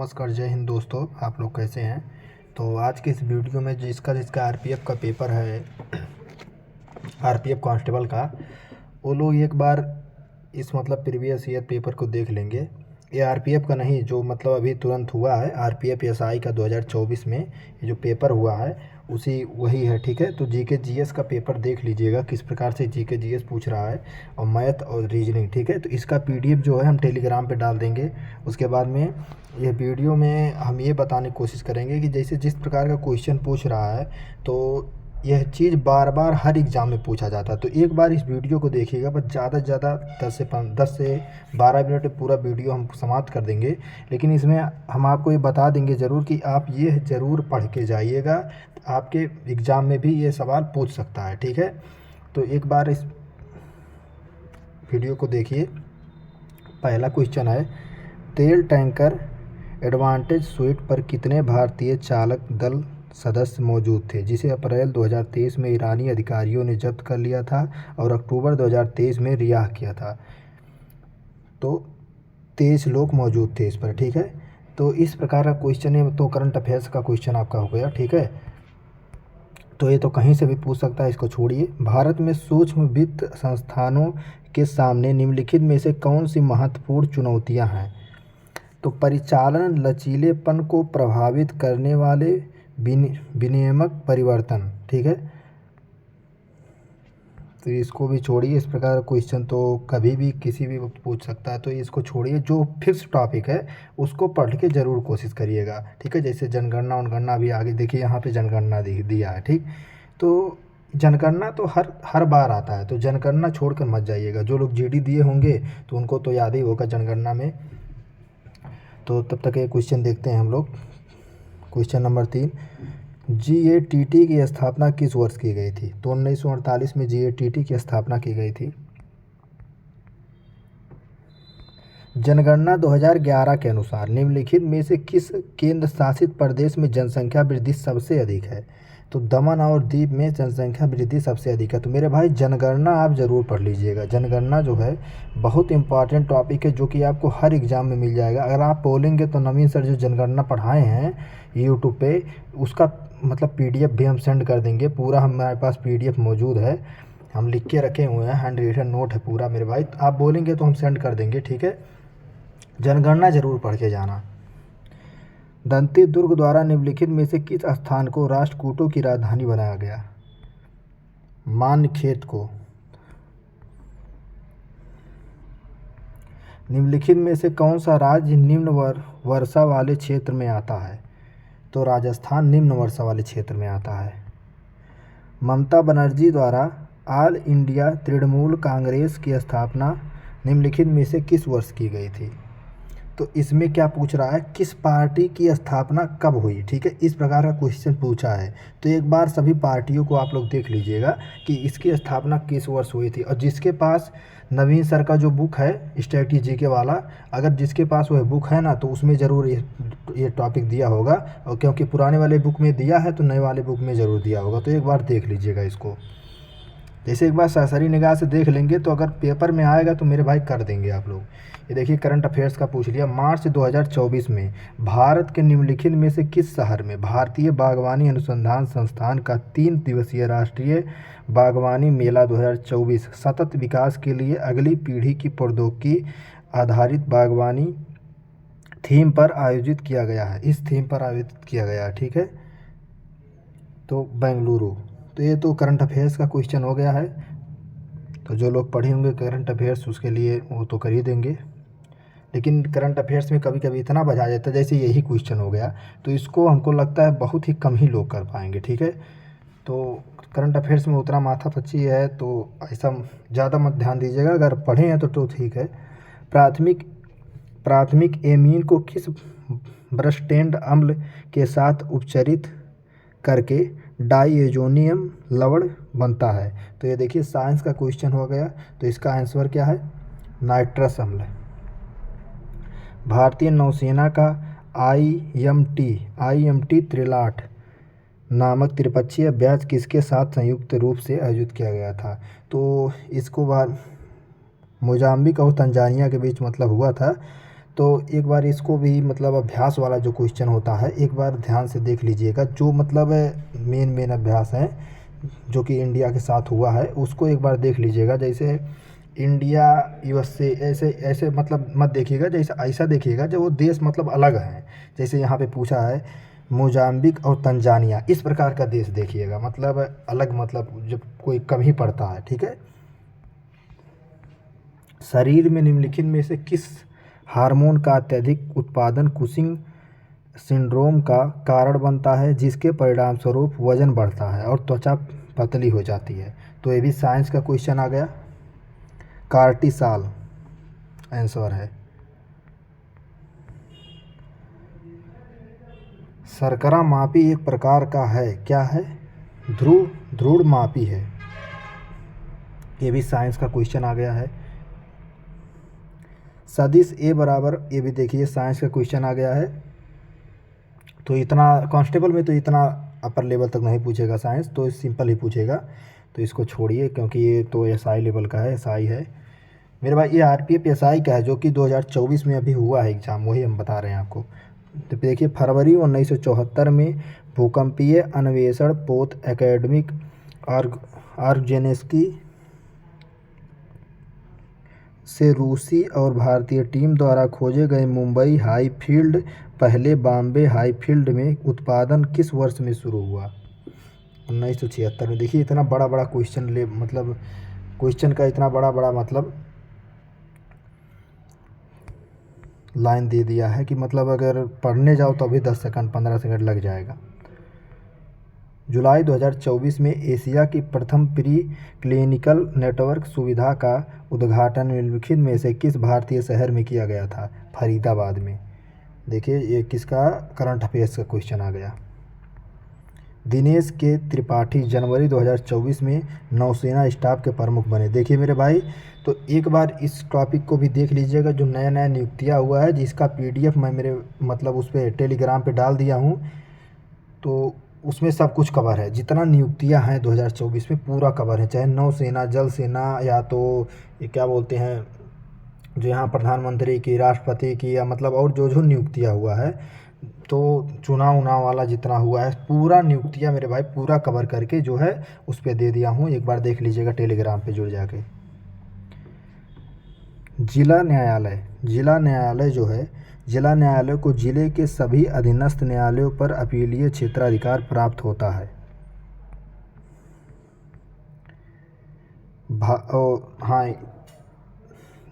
नमस्कार, जय हिंद दोस्तों। आप लोग कैसे हैं? तो आज के इस वीडियो में जिसका जिसका आरपीएफ का पेपर है, आरपीएफ कांस्टेबल का, वो लोग एक बार इस प्रीवियस ईयर पेपर को देख लेंगे। ये आरपीएफ का नहीं, जो अभी तुरंत हुआ है, आरपीएफ एसआई का 2024 में ये जो पेपर हुआ है उसी वही है। ठीक है, तो जीके जीएस का पेपर देख लीजिएगा किस प्रकार से जीके जीएस पूछ रहा है, और मैथ और रीजनिंग। ठीक है, तो इसका पीडीएफ जो है हम टेलीग्राम पे डाल देंगे। उसके बाद में ये वीडियो में हम ये बताने की कोशिश करेंगे कि जैसे जिस प्रकार का क्वेश्चन पूछ रहा है, तो यह चीज़ बार बार हर एग्ज़ाम में पूछा जाता है। तो एक बार इस वीडियो को देखिएगा, बस ज़्यादा से ज़्यादा 10 से 12 मिनट में पूरा वीडियो हम समाप्त कर देंगे। लेकिन इसमें हम आपको ये बता देंगे ज़रूर कि आप ये ज़रूर पढ़ के जाइएगा, आपके एग्ज़ाम में भी ये सवाल पूछ सकता है। ठीक है, तो एक बार इस वीडियो को देखिए। पहला क्वेश्चन है, तेल टैंकर एडवांटेज स्वीट पर कितने भारतीय चालक दल सदस्य मौजूद थे, जिसे अप्रैल 2023 में ईरानी अधिकारियों ने जब्त कर लिया था और अक्टूबर 2023 में रिहा किया था। तो 23 लोग मौजूद थे इस पर। ठीक है, तो इस प्रकार का क्वेश्चन है, तो करंट अफेयर्स का क्वेश्चन आपका हो गया। ठीक है, तो ये तो कहीं से भी पूछ सकता है, इसको छोड़िए। भारत में सूक्ष्म वित्त संस्थानों के सामने निम्नलिखित में से कौन सी महत्वपूर्ण चुनौतियां हैं? तो परिचालन लचीलेपन को प्रभावित करने वाले विनियामक परिवर्तन। ठीक है, तो इसको भी छोड़िए। इस प्रकार का क्वेश्चन तो कभी भी किसी भी वक्त पूछ सकता है, तो इसको छोड़िए। जो फिक्स टॉपिक है उसको पढ़ के ज़रूर कोशिश करिएगा। ठीक है, जैसे जनगणना उनगणना भी आगे देखिए, यहाँ पे जनगणना दिया है। ठीक, तो जनगणना तो हर बार आता है, तो जनगणना छोड़कर मत जाइएगा। जो लोग जीडी दिए होंगे तो उनको तो याद ही होगा जनगणना में। तो तब तक ये क्वेश्चन देखते हैं हम लोग। क्वेश्चन नंबर 3, जीएटीटी की स्थापना किस वर्ष की गई थी? तो 1948 में जीएटीटी की स्थापना की गई थी। जनगणना 2011 के अनुसार निम्नलिखित में से किस केंद्र शासित प्रदेश में जनसंख्या वृद्धि सबसे अधिक है? तो दमन और दीव में जनसंख्या वृद्धि सबसे अधिक है। तो मेरे भाई जनगणना आप ज़रूर पढ़ लीजिएगा। जनगणना जो है बहुत इंपॉर्टेंट टॉपिक है, जो कि आपको हर एग्ज़ाम में मिल जाएगा। अगर आप बोलेंगे तो नवीन सर जो जनगणना पढ़ाए हैं यूट्यूब पे, उसका पीडीएफ भी हम सेंड कर देंगे। पूरा हमारे पास पीडीएफ मौजूद है, हम लिख के रखे हुए हैं, हैंड रिटन नोट है पूरा मेरे भाई। आप बोलेंगे तो हम सेंड कर देंगे। ठीक है, जनगणना जरूर पढ़ के जाना। दंती दुर्ग द्वारा निम्नलिखित में से किस स्थान को राष्ट्रकूटों की राजधानी बनाया गया? मानखेत को। निम्नलिखित में से कौन सा राज्य निम्न वर्षा वाले क्षेत्र में आता है? तो राजस्थान निम्न वर्षा वाले क्षेत्र में आता है। ममता बनर्जी द्वारा ऑल इंडिया तृणमूल कांग्रेस की स्थापना निम्नलिखित में से किस वर्ष की गई थी? तो इसमें क्या पूछ रहा है, किस पार्टी की स्थापना कब हुई? ठीक है, इस प्रकार का क्वेश्चन पूछा है। तो एक बार सभी पार्टियों को आप लोग देख लीजिएगा कि इसकी स्थापना किस वर्ष हुई थी। और जिसके पास नवीन सर का जो बुक है स्ट्रेटजी के वाला, अगर जिसके पास वह बुक है ना, तो उसमें ज़रूर ये टॉपिक दिया होगा। और क्योंकि पुराने वाले बुक में दिया है तो नए वाले बुक में ज़रूर दिया होगा। तो एक बार देख लीजिएगा इसको। जैसे एक बार सरसरी निगाह से देख लेंगे तो अगर पेपर में आएगा तो मेरे भाई कर देंगे आप लोग। ये देखिए, करंट अफेयर्स का पूछ लिया। मार्च 2024 में भारत के निम्नलिखित में से किस शहर में भारतीय बागवानी अनुसंधान संस्थान का 3 दिवसीय राष्ट्रीय बागवानी मेला 2024 सतत विकास के लिए अगली पीढ़ी की प्रौद्योगिकी आधारित बागवानी थीम पर आयोजित किया गया है? इस थीम पर आयोजित किया गया है। ठीक है, तो बेंगलुरु। तो ये तो करंट अफेयर्स का क्वेश्चन हो गया है। तो जो लोग पढ़े होंगे करंट अफेयर्स, उसके लिए वो तो कर ही देंगे। लेकिन करंट अफेयर्स में कभी कभी इतना बजा जाता है, जैसे यही क्वेश्चन हो गया, तो इसको हमको लगता है बहुत ही कम ही लोग कर पाएंगे। ठीक है, तो करंट अफेयर्स में उतना माथा पच्ची है, तो ऐसा ज़्यादा मत ध्यान दीजिएगा। अगर पढ़े हैं तो ठीक है। प्राथमिक एमीन को किस ब्रस्टेंड अम्ल के साथ उपचारित करके डाइएजोनियम लवण बनता है? तो ये देखिए, साइंस का क्वेश्चन हो गया। तो इसका आंसर क्या है? नाइट्रस अम्ल। भारतीय नौसेना का आईएमटी त्रिलाट नामक त्रिपक्षीय अभ्यास किसके साथ संयुक्त रूप से आयोजित किया गया था? तो इसको बार मोजाम्बिक और तंजानिया के बीच हुआ था। तो एक बार इसको भी मतलब अभ्यास वाला जो क्वेश्चन होता है एक बार ध्यान से देख लीजिएगा, जो मतलब मेन अभ्यास है जो कि इंडिया के साथ हुआ है उसको एक बार देख लीजिएगा। जैसे इंडिया यूएसए ऐसे ऐसे मतलब मत देखिएगा, जैसे ऐसा देखिएगा जो वो देश मतलब अलग हैं। जैसे यहाँ पे पूछा है मोजाम्बिक और तंजानिया, इस प्रकार का देश देखिएगा, मतलब अलग, मतलब जब कोई कम ही पड़ता है। ठीक है। शरीर में निम्नलिखित में से किस हार्मोन का अत्यधिक उत्पादन कुशिंग सिंड्रोम का कारण बनता है, जिसके परिणाम स्वरूप वजन बढ़ता है और त्वचा पतली हो जाती है? तो ये भी साइंस का क्वेश्चन आ गया। कार्टिसाल आंसर है। शर्करा मापी एक प्रकार का है, क्या है? ध्रुव मापी है। ये भी साइंस का क्वेश्चन आ गया है। सदिश ए बराबर, ये भी देखिए साइंस का क्वेश्चन आ गया है। तो इतना कांस्टेबल में तो इतना अपर लेवल तक नहीं पूछेगा साइंस, तो सिंपल ही पूछेगा, तो इसको छोड़िए क्योंकि ये तो एसआई लेवल का है, एसआई है मेरे भाई। ये आरपीएफ एसआई का है जो कि 2024 में अभी हुआ है एग्ज़ाम, वही हम बता रहे हैं आपको। तो देखिए फरवरी 1974 में भूकंपीय अन्वेषण पोत एकेडमिक आर्गजेनेस्की से रूसी और भारतीय टीम द्वारा खोजे गए मुंबई हाई फील्ड पहले बॉम्बे हाई फील्ड में उत्पादन किस वर्ष में शुरू हुआ? 1976 में। देखिए इतना बड़ा बड़ा क्वेश्चन मतलब क्वेश्चन का इतना बड़ा मतलब लाइन दे दिया है कि मतलब अगर पढ़ने जाओ तो अभी 10 सेकंड 15 सेकंड लग जाएगा। जुलाई 2024 में एशिया की प्रथम प्री क्लिनिकल नेटवर्क सुविधा का उद्घाटन निम्नलिखित में से किस भारतीय शहर में किया गया था? फरीदाबाद में। देखिए ये किसका करंट अफेयर्स का क्वेश्चन आ गया। दिनेश के त्रिपाठी जनवरी 2024 में नौसेना स्टाफ के प्रमुख बने। देखिए मेरे भाई, तो एक बार इस टॉपिक को भी देख लीजिएगा, जो नया नया नियुक्तियाँ हुआ है जिसका पीडीएफ मैं मेरे मतलब उस पर टेलीग्राम पे डाल दिया हूँ, तो उसमें सब कुछ कवर है। जितना नियुक्तियां हैं 2024 में पूरा कवर है, चाहे नौसेना, जल सेना, या तो ये क्या बोलते हैं जो यहाँ प्रधानमंत्री की, राष्ट्रपति की, या मतलब और जो जो नियुक्तियां हुआ है, तो चुनाव उनाव वाला जितना हुआ है पूरा नियुक्तियां मेरे भाई पूरा कवर करके जो है उस पर दे दिया हूँ। एक बार देख लीजिएगा टेलीग्राम पे जुड़ जाके। जिला न्यायालय जो है, जिला न्यायालय को जिले के सभी अधीनस्थ न्यायालयों पर अपीलीय क्षेत्राधिकार प्राप्त होता है। हाँ,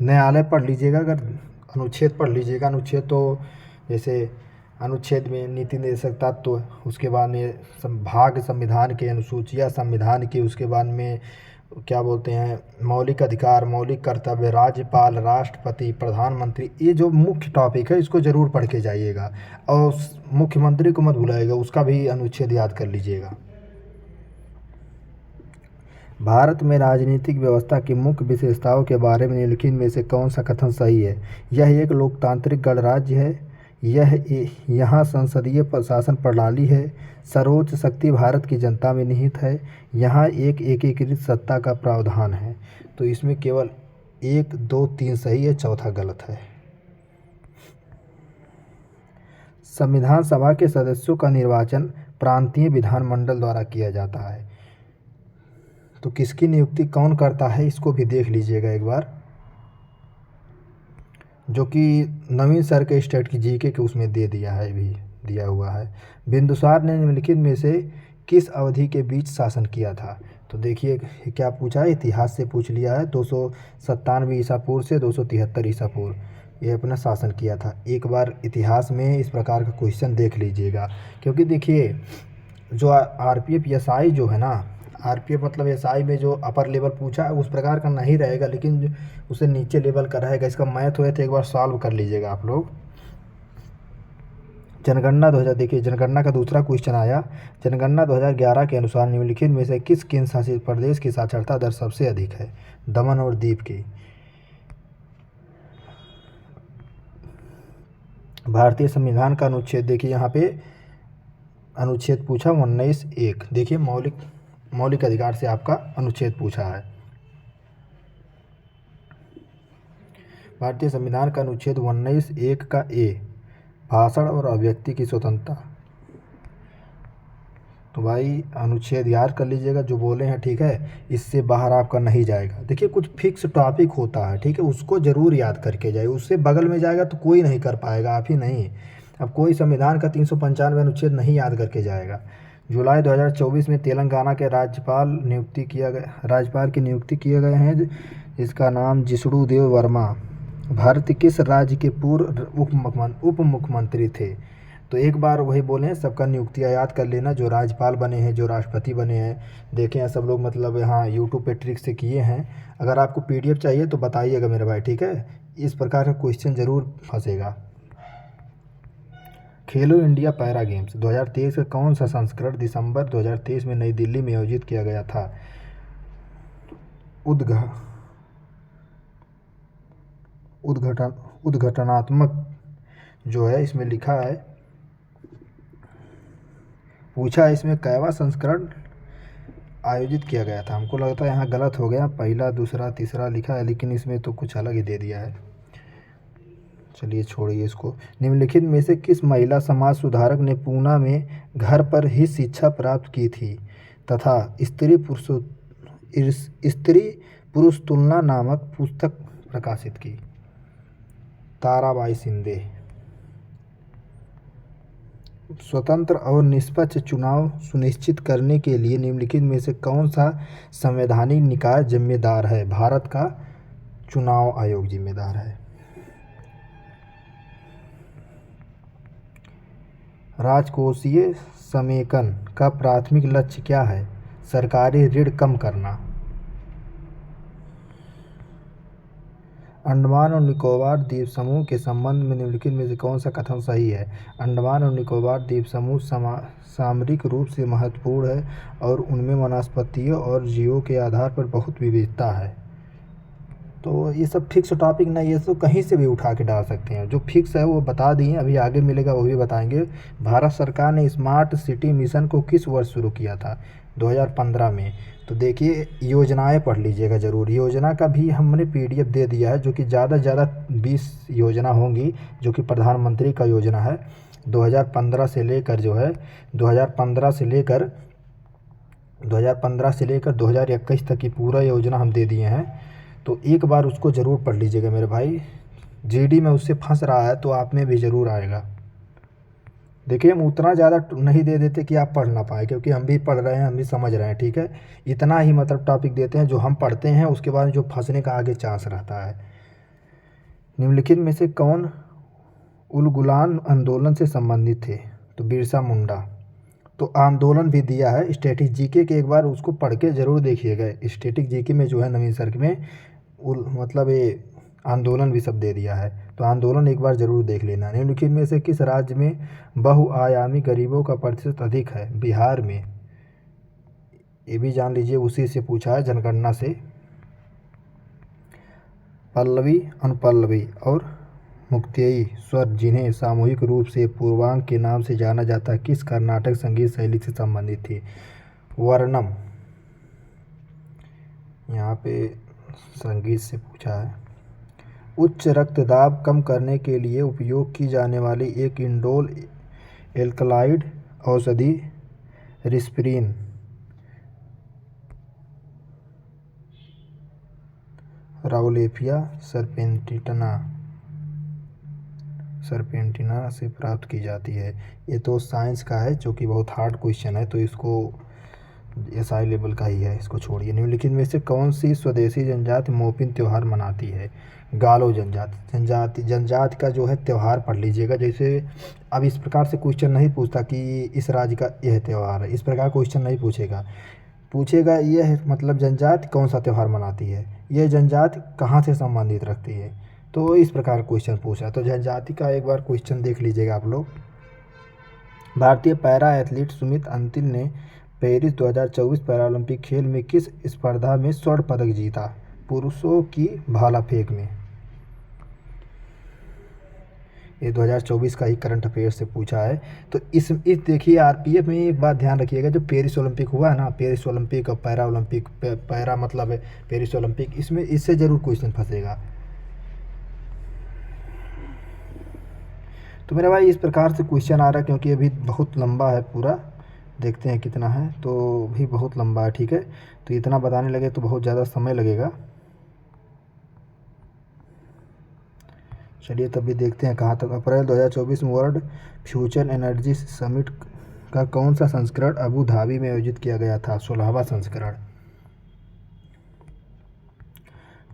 न्यायालय पढ़ लीजिएगा, अगर अनुच्छेद पढ़ लीजिएगा, अनुच्छेद तो जैसे अनुच्छेद में नीति निर्देशक तत्व, उसके बाद में भाग संविधान के, अनुसूचियाँ संविधान की, उसके बाद में क्या बोलते हैं मौलिक अधिकार, मौलिक कर्तव्य, राज्यपाल, राष्ट्रपति, प्रधानमंत्री, ये जो मुख्य टॉपिक है इसको ज़रूर पढ़ के जाइएगा। और मुख्यमंत्री को मत भुलाइएगा, उसका भी अनुच्छेद याद कर लीजिएगा। भारत में राजनीतिक व्यवस्था की मुख्य विशेषताओं के बारे में निम्नलिखित में से कौन सा कथन सही है? यह एक लोकतांत्रिक गणराज्य है, यहाँ संसदीय शासन प्रणाली है, सर्वोच्च शक्ति भारत की जनता में निहित है, यहाँ एक एकीकृत सत्ता का प्रावधान है। तो इसमें केवल 1, 2, 3 सही है, चौथा गलत है। संविधान सभा के सदस्यों का निर्वाचन प्रांतीय विधानमंडल द्वारा किया जाता है। तो किसकी नियुक्ति कौन करता है इसको भी देख लीजिएगा एक बार, जो कि नवीन सर के स्टेट की जीके के उसमें दे दिया है, भी दिया हुआ है। बिंदुसार ने निम्नलिखित में से किस अवधि के बीच शासन किया था? तो देखिए क्या पूछा है, इतिहास से पूछ लिया है। 297 ईसा पूर्व से 273 ईसा पूर्व ये अपना शासन किया था। एक बार इतिहास में इस प्रकार का क्वेश्चन देख लीजिएगा, क्योंकि देखिए जो आरपीएफ एसआई जो है ना, आरपीएफ मतलब एसआई में जो अपर लेवल पूछा है उस प्रकार का नहीं रहेगा, लेकिन उसे नीचे लेवल का रहेगा। इसका मैथ हुए तो एक बार सॉल्व कर लीजिएगा आप लोग। जनगणना 2000, देखिए जनगणना का दूसरा क्वेश्चन आया। जनगणना 2011 के अनुसार निम्नलिखित में से किस केंद्र शासित प्रदेश की साक्षरता दर सबसे अधिक है? दमन और दीव की। भारतीय संविधान का अनुच्छेद देखिए, यहाँ पे अनुच्छेद पूछा 19(1). देखिए मौलिक अधिकार से आपका अनुच्छेद पूछा है। भारतीय संविधान का अनुच्छेद 19(1) का ए, भाषण और अभिव्यक्ति की स्वतंत्रता। तो भाई अनुच्छेद याद कर लीजिएगा जो बोले हैं, ठीक है, इससे बाहर आपका नहीं जाएगा। देखिए कुछ फिक्स टॉपिक होता है, ठीक है, उसको ज़रूर याद करके जाइए, उससे बगल में जाएगा तो कोई नहीं कर पाएगा, आप ही नहीं। अब कोई संविधान का 395 अनुच्छेद नहीं याद करके जाएगा। जुलाई 2024 में तेलंगाना के राज्यपाल की नियुक्ति किए गए हैं, इसका नाम जिष्णु देव वर्मा। भारत किस राज्य के पूर्व उप मुख्यमंत्री थे? तो एक बार वही बोले हैं, सबका नियुक्तियाँ याद कर लेना, जो राज्यपाल बने हैं, जो राष्ट्रपति बने हैं, देखे हैं सब लोग, मतलब यहाँ यूट्यूब पे ट्रिक से किए हैं। अगर आपको PDF चाहिए तो बताइएगा मेरे भाई, ठीक है, इस प्रकार का क्वेश्चन ज़रूर फंसेगा। खेलो इंडिया पैरा गेम्स 2023 का कौन सा संस्करण दिसंबर 2023 में नई दिल्ली में आयोजित किया गया था? उद्घटनात्मक जो है इसमें लिखा है, पूछा है इसमें कैवा संस्करण आयोजित किया गया था। हमको लगता है यहाँ गलत हो गया, पहला दूसरा तीसरा लिखा है, लेकिन इसमें तो कुछ अलग ही दे दिया है। चलिए छोड़िए इसको। निम्नलिखित में से किस महिला समाज सुधारक ने पूना में घर पर ही शिक्षा प्राप्त की थी तथा स्त्री पुरुष तुलना नामक पुस्तक प्रकाशित की? ताराबाई शिंदे। स्वतंत्र और निष्पक्ष चुनाव सुनिश्चित करने के लिए निम्नलिखित में से कौन सा संवैधानिक निकाय जिम्मेदार है? भारत का चुनाव आयोग जिम्मेदार है। राजकोषीय समेकन का प्राथमिक लक्ष्य क्या है? सरकारी ऋण कम करना। अंडमान और निकोबार द्वीप समूह के संबंध में निम्नलिखित में से कौन सा कथन सही है? अंडमान और निकोबार द्वीप समूह सामरिक रूप से महत्वपूर्ण है और उनमें वनस्पतियों और जीवों के आधार पर बहुत विविधता है। तो ये सब फिक्स टॉपिक नहीं है, तो कहीं से भी उठा के डाल सकते हैं। जो फिक्स है वो बता दिए, अभी आगे मिलेगा वो भी बताएंगे। भारत सरकार ने स्मार्ट सिटी मिशन को किस वर्ष शुरू किया था? 2015 में। तो देखिए योजनाएं पढ़ लीजिएगा ज़रूर। योजना का भी हमने PDF दे दिया है, जो कि ज़्यादा से ज़्यादा 20 योजना होंगी, जो कि प्रधानमंत्री का योजना है। 2015 से लेकर 2021 तक की पूरा योजना हम दे दिए हैं। तो एक बार उसको ज़रूर पढ़ लीजिएगा मेरे भाई। GD में उससे फंस रहा है तो आप में भी ज़रूर आएगा। देखिए हम उतना ज़्यादा नहीं दे देते कि आप पढ़ ना पाए, क्योंकि हम भी पढ़ रहे हैं, हम भी समझ रहे हैं, ठीक है। इतना ही मतलब टॉपिक देते हैं जो हम पढ़ते हैं, उसके बाद जो फंसने का आगे चांस रहता है। निम्नलिखित में से कौन उलगुलान आंदोलन से संबंधित थे? तो बिरसा मुंडा। तो आंदोलन भी दिया है स्टैटिक GK के, एक बार उसको पढ़ के ज़रूर देखिएगा। स्टैटिक GK में जो है नवीन सर में मतलब ये आंदोलन भी सब दे दिया है, तो आंदोलन एक बार ज़रूर देख लेना। निम्नलिखित में से किस राज्य में बहुआयामी गरीबों का प्रतिशत अधिक है? बिहार में। ये भी जान लीजिए, उसी से पूछा है, जनगणना से। पल्लवी, अनुपल्लवी और मुक्तयी स्वर, जिन्हें सामूहिक रूप से पूर्वांग के नाम से जाना जाता है, किस कर्नाटक संगीत शैली से संबंधित थी? वर्णम। यहाँ पे संगीत से पूछा है। उच्च रक्तदाब कम करने के लिए उपयोग की जाने वाली एक इंडोल एल्कलाइड औषधि रिस्परीन राउलेफिया सरपेंटिना से प्राप्त की जाती है। ये तो साइंस का है, जो कि बहुत हार्ड क्वेश्चन है, तो इसको SI लेवल का ही है, इसको छोड़िए। निम्नलिखित में से कौन सी स्वदेशी जनजाति मोपिन त्यौहार मनाती है? गालो जनजाति का जो है त्यौहार पढ़ लीजिएगा। जैसे अब इस प्रकार से क्वेश्चन नहीं पूछता कि इस राज्य का यह त्यौहार है, इस प्रकार क्वेश्चन नहीं पूछेगा यह मतलब जनजाति कौन सा त्यौहार मनाती है, यह जनजाति कहाँ से संबंधित रखती है, तो इस प्रकार क्वेश्चन पूछा। तो जनजाति का एक बार क्वेश्चन देख लीजिएगा आप लोग। भारतीय पैरा एथलीट सुमित अंतिल ने पेरिस 2024 पैरालंपिक खेल में किस स्पर्धा में स्वर्ण पदक जीता? पुरुषों की भाला फेंक में। ये 2024 का ही करंट अफेयर से पूछा है। तो इस देखिए RPF में एक बात ध्यान रखिएगा, जो पेरिस ओलंपिक हुआ है ना, पेरिस ओलंपिक और पैरा ओलंपिक, पैरा मतलब है पेरिस ओलंपिक, इसमें इससे ज़रूर क्वेश्चन फंसेगा। तो मेरे भाई इस प्रकार से क्वेश्चन आ रहा है, क्योंकि अभी बहुत लंबा है पूरा, देखते हैं कितना है। तो भी बहुत लंबा है, ठीक है। तो इतना बताने लगे तो बहुत ज़्यादा समय लगेगा। चलिए तब भी देखते हैं कहाँ तक। अप्रैल 2024 में वर्ल्ड फ्यूचर एनर्जी समिट का कौन सा संस्करण अबू धाबी में आयोजित किया गया था? 16वां संस्करण।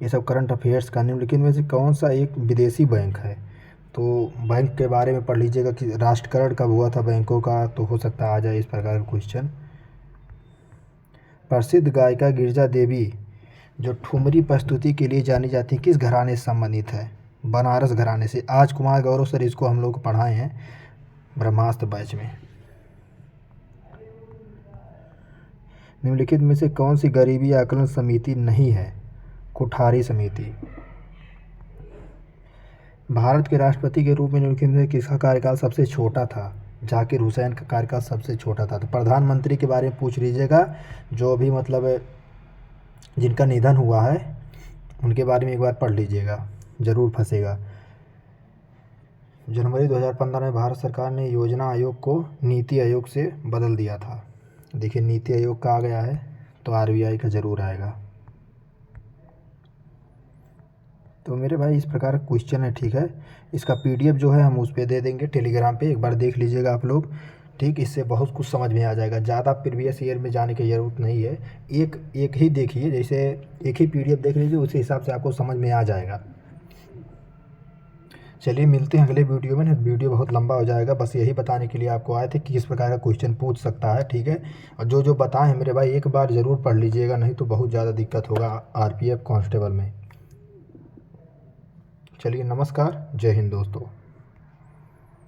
ये सब करंट अफेयर्स का। निम्नलिखित में से कौन सा एक विदेशी बैंक है? तो बैंक के बारे में पढ़ लीजिएगा कि राष्ट्रीयकरण कब हुआ था बैंकों का, तो हो सकता है आ जाए इस प्रकार का क्वेश्चन। प्रसिद्ध गायिका गिरजा देवी जो ठुमरी प्रस्तुति के लिए जानी जाती है, किस घराने से संबंधित है? बनारस घराने से। आज कुमार गौरव सर इसको हम लोग पढ़ाए हैं ब्रह्मास्त्र बैच में। निम्नलिखित में से कौन सी गरीबी आकलन समिति नहीं है? कोठारी समिति। भारत के राष्ट्रपति के रूप में निम्नलिखित में किसका कार्यकाल सबसे छोटा था? जाकिर हुसैन का कार्यकाल सबसे छोटा था। तो प्रधानमंत्री के बारे में पूछ लीजिएगा, जो भी मतलब जिनका निधन हुआ है उनके बारे में एक बार पढ़ लीजिएगा, ज़रूर फंसेगा। जनवरी 2015 में भारत सरकार ने योजना आयोग को नीति आयोग से बदल दिया था। देखिए नीति आयोग का आ गया है, तो आरबीआई का ज़रूर आएगा। तो मेरे भाई इस प्रकार का क्वेश्चन है, ठीक है। इसका पीडीएफ जो है हम उस पर दे देंगे टेलीग्राम पे, एक बार देख लीजिएगा आप लोग, ठीक। इससे बहुत कुछ समझ में आ जाएगा, ज़्यादा प्रीवियस ईयर में जाने की ज़रूरत नहीं है। एक ही देखिए, जैसे एक ही पीडीएफ देख लीजिए, उसी हिसाब से आपको समझ में आ जाएगा। चलिए मिलते हैं अगले वीडियो में। वीडियो बहुत लंबा हो जाएगा, बस यही बताने के लिए आपको आए थे कि किस प्रकार का क्वेश्चन पूछ सकता है, ठीक है। और जो बताएं मेरे भाई एक बार ज़रूर पढ़ लीजिएगा, नहीं तो बहुत ज़्यादा दिक्कत होगा आरपीएफ कांस्टेबल में। चलिए नमस्कार, जय हिंद दोस्तों।